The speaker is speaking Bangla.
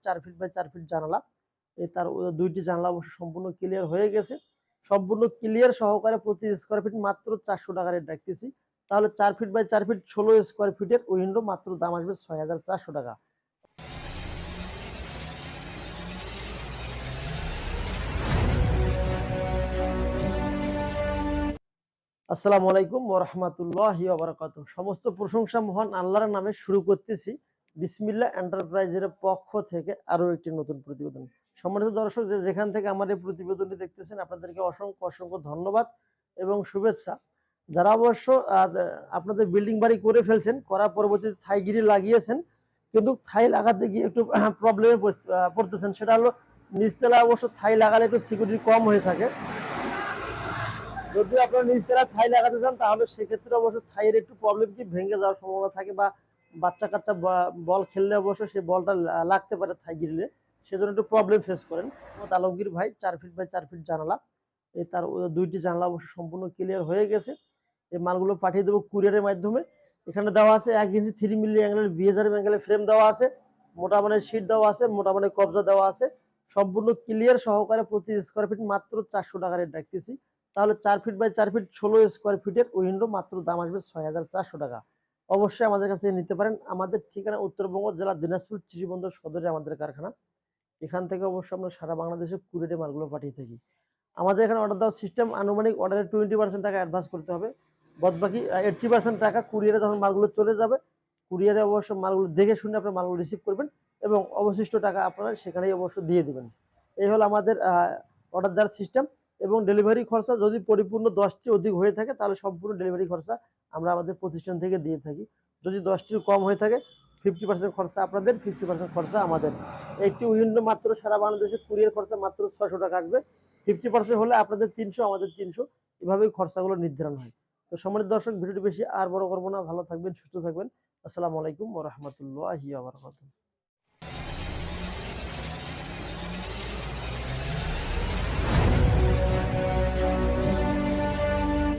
4 ফিট বাই 4 ফিট জানালা। তার দুইটি জানালা অবশ্য সম্পূর্ণ ক্লিয়ার হয়ে গেছে। সম্পূর্ণ ক্লিয়ার সহকারে প্রতি স্কোয়ার ফিট মাত্র 400 টাকা রেট রাখতেছি। তাহলে 4 ফিট বাই 4 ফিট 16 স্কোয়ার ফিটের উইন্ডো মাত্র দাম আসবে 6400 টাকা। আসসালামু আলাইকুম ওয়া রাহমাতুল্লাহি ওয়া বারাকাতুহু। সমস্ত প্রশংসা মহান আল্লাহর নামে শুরু করতেছি। বিসমিল্লাহ এন্টারপ্রাইজের পক্ষ থেকে আরো একটি নতুন প্রতিবেদন। সম্মানিত দর্শক, যেখান থেকে আমার এই প্রতিবেদনটি দেখতেছেন, আপনাদেরকে অসংখ্য অসংখ্য ধন্যবাদ এবং শুভেচ্ছা। যারা অবশ্য আপনাদের বিল্ডিং বাড়ি করে ফেলছেন, করার পরবর্তীতে থাই গ্রিল লাগিয়েছেন, কিন্তু থাই লাগাতে গিয়ে একটু প্রবলেমে পড়তেছেন। সেটা হলো নিচতলায় অবশ্য থাই লাগালে একটু সিকিউরিটি কম হয়ে থাকে। যদি আপনার নিচতলা থাই লাগাতে চান তাহলে সেক্ষেত্রে অবশ্য থাইয়ের একটু প্রবলেম কি ভেঙে যাওয়ার সম্ভাবনা থাকে, বা বাচ্চা কাচ্চা বল খেললে অবশ্য সেই বলটা লাগতে পারে থাই গ্রিলে, সেজন্য একটু প্রবলেম ফেস করেন। আলমগীর ভাই 4 ফিট বাই 4 ফিট জানালা, তার দুইটি জানালা অবশ্য সম্পূর্ণ ক্লিয়ার হয়ে গেছে। এই মালগুলো পাঠিয়ে দেবো কুরিয়ারের মাধ্যমে। এখানে দেওয়া আছে 1 ইঞ্চি 3 মিলি অ্যাঙ্গেলের বিএজার অ্যাঙ্গেলের ফ্রেম দেওয়া আছে, মোটা মানের শীট দেওয়া আছে, মোটা মানের কবজা দেওয়া আছে। সম্পূর্ণ ক্লিয়ার সহকারে প্রতি স্কোয়ার ফিট মাত্র 400 টাকা রেট রাখতেছি। তাহলে 4 ফিট বাই 4 ফিট 16 স্কোয়ার ফিটের উইন্ডো মাত্র দাম আসবে 6400 টাকা। অবশ্যই আমাদের কাছ থেকে নিতে পারেন। আমাদের ঠিকানা উত্তরবঙ্গ জেলা দিনাজপুর চিরিবন্দর সদরে আমাদের কারখানা। এখান থেকে অবশ্যই আমরা সারা বাংলাদেশে কুরিয়ারে মালগুলো পাঠিয়ে থাকি। আমাদের এখানে অর্ডার দেওয়ার সিস্টেম, আনুমানিক অর্ডারে 20% টাকা অ্যাডভান্স করতে হবে। বাদবাকি 80% টাকা কুরিয়ারে যখন মালগুলো চলে যাবে, কুরিয়ারে অবশ্য মালগুলো দেখে শুনে আপনার মালগুলো রিসিভ করবেন এবং অবশিষ্ট টাকা আপনারা সেখানেই অবশ্য দিয়ে দেবেন। এই হলো আমাদের অর্ডার দেওয়ার সিস্টেম। এবং ডেলিভারি খরচা যদি পরিপূর্ণ 10টি অধিক হয়ে থাকে তাহলে সম্পূর্ণ ডেলিভারি খরচা আমরা আমাদের প্রতিষ্ঠান থেকে দিয়ে থাকি। যদি 10টির কম হয়ে থাকে 50% খরচা আপনাদের, 50% খরচা আমাদের। একটি উইন্ডো মাত্র সারা বাংলাদেশে কুরিয়ার খরচা মাত্র 600 টাকা আসবে। 50% হলে আপনাদের 300, আমাদের 300, এভাবেই খরচাগুলো নির্ধারণ হয়। তো সম্মানিত দর্শক, ভিডিওটি বেশি আর বড় করবো না। ভালো থাকবেন, সুস্থ থাকবেন। আসসালামু আলাইকুম ওয়া রাহমাতুল্লাহি ওয়া বারাকাতুহু।